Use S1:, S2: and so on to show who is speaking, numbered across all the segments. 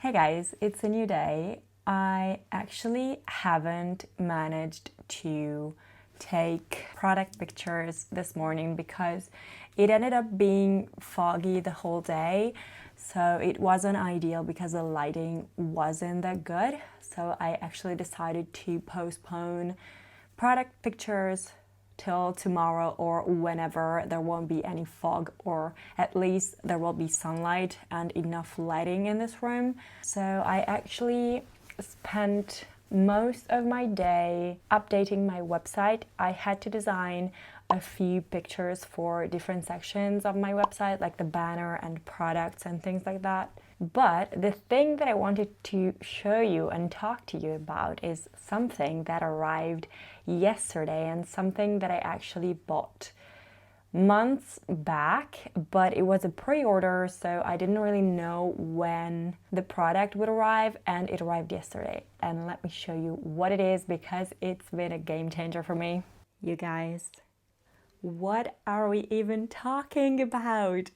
S1: Hey guys, it's a new day. I actually haven't managed to take product pictures this morning because it ended up being foggy the whole day. So it wasn't ideal because the lighting wasn't that good. So I actually decided to postpone product pictures till tomorrow or whenever there won't be any fog, or at least there will be sunlight and enough lighting in this room. So I actually spent most of my day updating my website. I had to design a few pictures for different sections of my website, like the banner and products and things like that. But the thing that I wanted to show you and talk to you about is something that arrived yesterday and something that I actually bought months back, but it was a pre-order, so I didn't really know when the product would arrive, and it arrived yesterday. And let me show you what it is because it's been a game changer for me. You guys, what are we even talking about?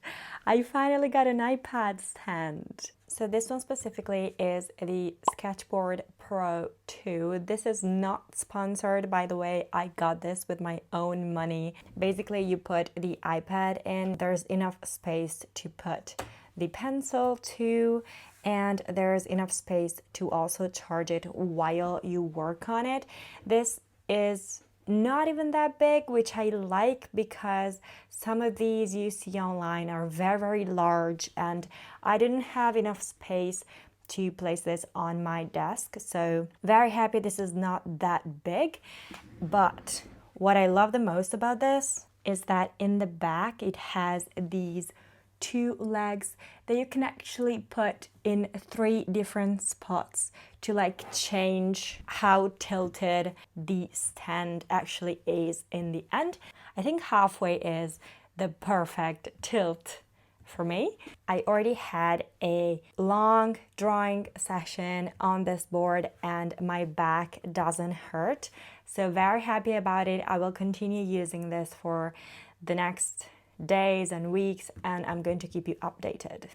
S1: I finally got an iPad stand. So this one specifically is the Sketchboard Pro 2. This is not sponsored, by the way. I got this with my own money. Basically, you put the iPad in, there's enough space to put the pencil too, and there's enough space to also charge it while you work on it. This is not even that big, which I like because some of these you see online are very large, and I didn't have enough space to place this on my desk. So very happy this is not that big. But what I love the most about this is that in the back it has these two legs that you can actually put in 3 different spots to like change how tilted the stand actually is in the end. I think halfway is the perfect tilt for me. I already had a long drawing session on this board and my back doesn't hurt. So very happy about it. I will continue using this for the next days and weeks, and I'm going to keep you updated.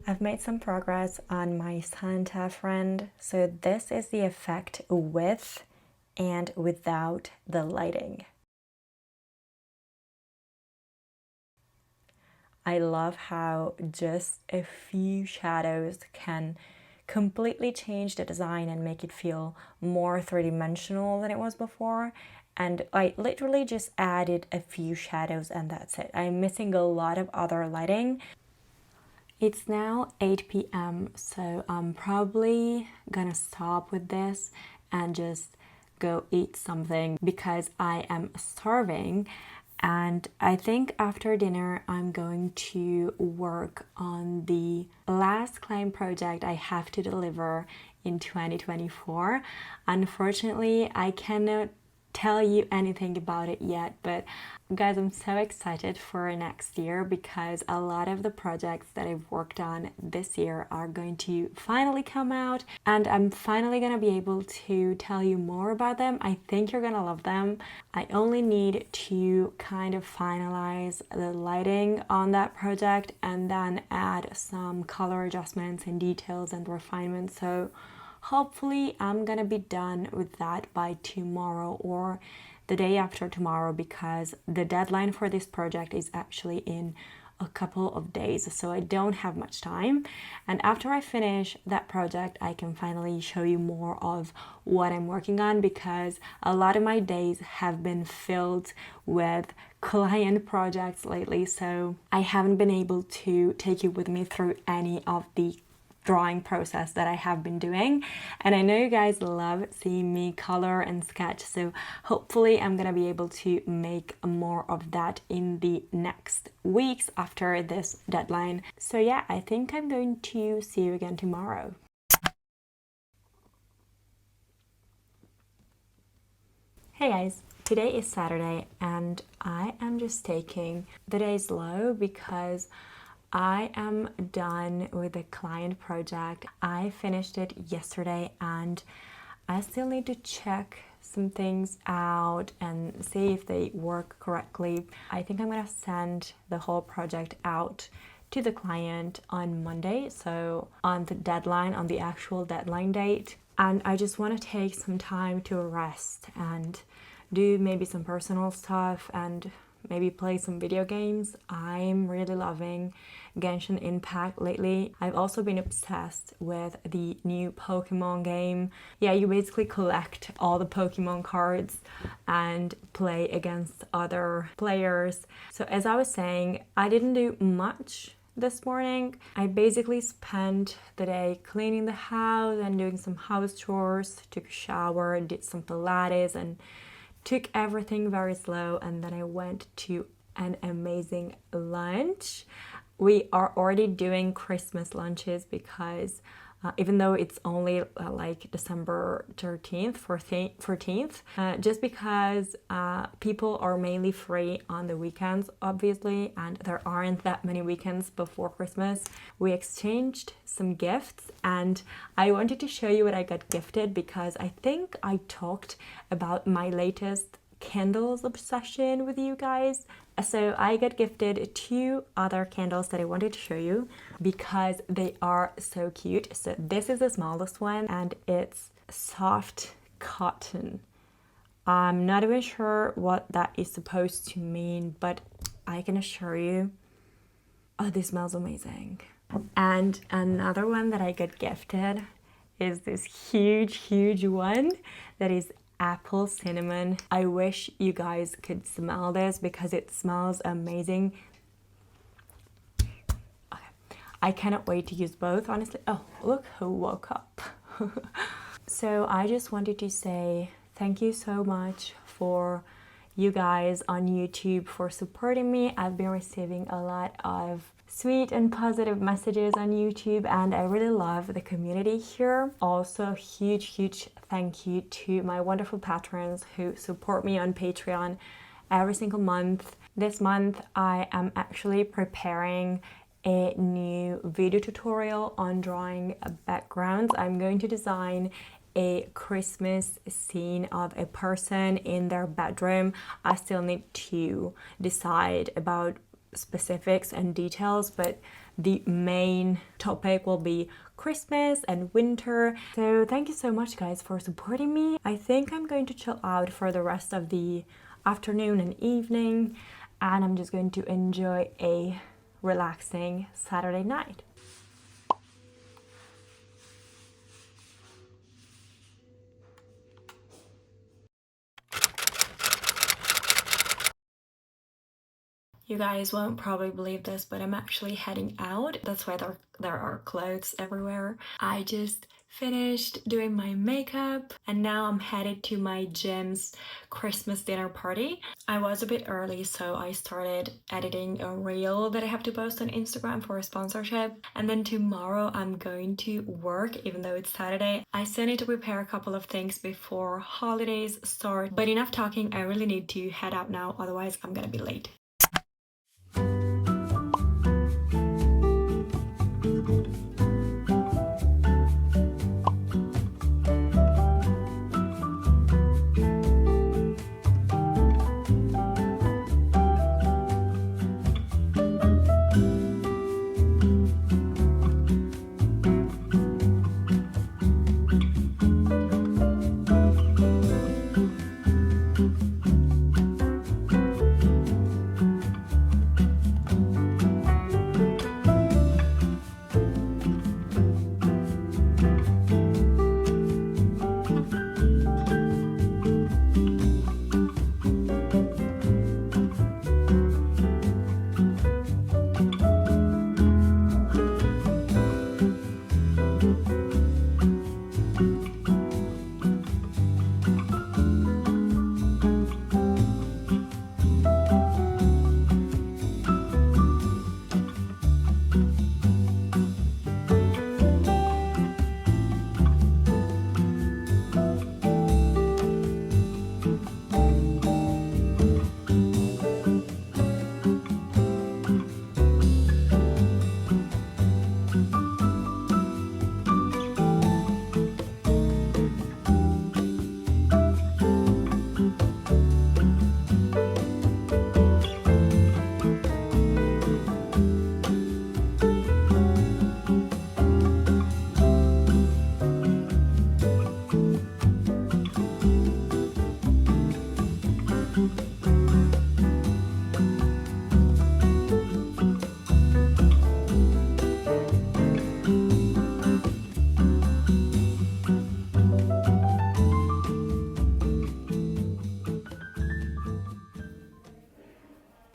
S1: I've made some progress on my Santa friend. So this is the effect with and without the lighting. I love how just a few shadows can completely change the design and make it feel more three-dimensional than it was before. And I literally just added a few shadows and that's it. I'm missing a lot of other lighting. It's now 8 p.m. so I'm probably gonna stop with this and just go eat something because I am starving. And I think after dinner, I'm going to work on the last client project I have to deliver in 2024. Unfortunately, I cannot tell you anything about it yet, but guys, I'm so excited for next year because a lot of the projects that I've worked on this year are going to finally come out and I'm finally gonna be able to tell you more about them. I think you're gonna love them. I only need to kind of finalize the lighting on that project and then add some color adjustments and details and refinements. So hopefully I'm gonna be done with that by tomorrow or the day after tomorrow because the deadline for this project is actually in a couple of days, so I don't have much time. And after I finish that project, I can finally show you more of what I'm working on because a lot of my days have been filled with client projects lately, so I haven't been able to take you with me through any of the drawing process that I have been doing. And I know you guys love seeing me color and sketch, so hopefully I'm gonna be able to make more of that in the next weeks after this deadline. So yeah, I think I'm going to see you again tomorrow. Hey guys, today is Saturday and I am just taking the day slow because I am done with the client project. I finished it yesterday and I still need to check some things out and see if they work correctly. I think I'm gonna send the whole project out to the client on Monday, so on the deadline, on the actual deadline date. And I just want to take some time to rest and do maybe some personal stuff and maybe play some video games. I'm really loving Genshin Impact lately. I've also been obsessed with the new Pokemon game. Yeah, you basically collect all the Pokemon cards and play against other players. So as I was saying, I didn't do much this morning. I basically spent the day cleaning the house and doing some house chores, took a shower, did some Pilates and took everything very slow, and then I went to an amazing lunch. We are already doing Christmas lunches because even though it's only like December 13th, 14th, just because people are mainly free on the weekends, obviously, and there aren't that many weekends before Christmas. We exchanged some gifts and I wanted to show you what I got gifted because I think I talked about my latest candles obsession with you guys. So I got gifted 2 other candles that I wanted to show you because they are so cute. So this is the smallest one and it's soft cotton. I'm not even sure what that is supposed to mean, but I can assure you, oh, this smells amazing. And another one that I got gifted is this huge one that is apple cinnamon. I wish you guys could smell this because it smells amazing. Okay. I cannot wait to use both, honestly. Oh, look who woke up. So I just wanted to say thank you so much for you guys on YouTube for supporting me. I've been receiving a lot of sweet and positive messages on YouTube and I really love the community here. Also, huge thank you to my wonderful patrons who support me on Patreon every single month. This month I am actually preparing a new video tutorial on drawing backgrounds. I'm going to design a Christmas scene of a person in their bedroom. I still need to decide about specifics and details, but the main topic will be Christmas and winter. So thank you so much guys for supporting me. I think I'm going to chill out for the rest of the afternoon and evening, and I'm just going to enjoy a relaxing Saturday night. You guys won't probably believe this, but I'm actually heading out. That's why there are clothes everywhere. I just finished doing my makeup and now I'm headed to my gym's Christmas dinner party. I was a bit early, so I started editing a reel that I have to post on Instagram for a sponsorship. And then tomorrow I'm going to work, even though it's Saturday. I still need to prepare a couple of things before holidays start. But enough talking, I really need to head out now, otherwise I'm gonna be late.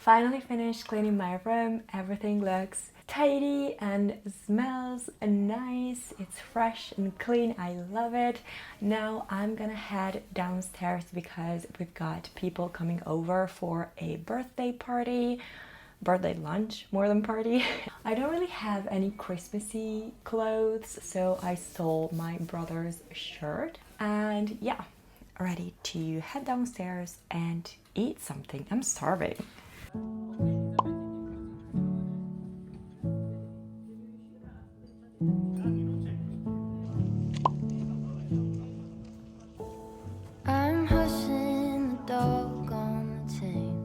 S1: Finally finished cleaning my room. Everything looks tidy and smells nice. It's fresh and clean. I love it. Now I'm gonna head downstairs because we've got people coming over for a birthday party. Birthday lunch more than party. I don't really have any Christmassy clothes, so I stole my brother's shirt. And yeah, ready to head downstairs and eat something. I'm starving.
S2: I'm hushing the dog on the chain.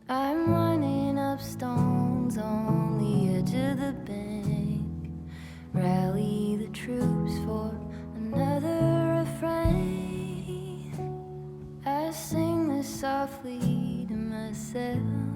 S2: I'm running up stones on the edge of the bank. Rally the troops for another refrain. I sing this softly to myself.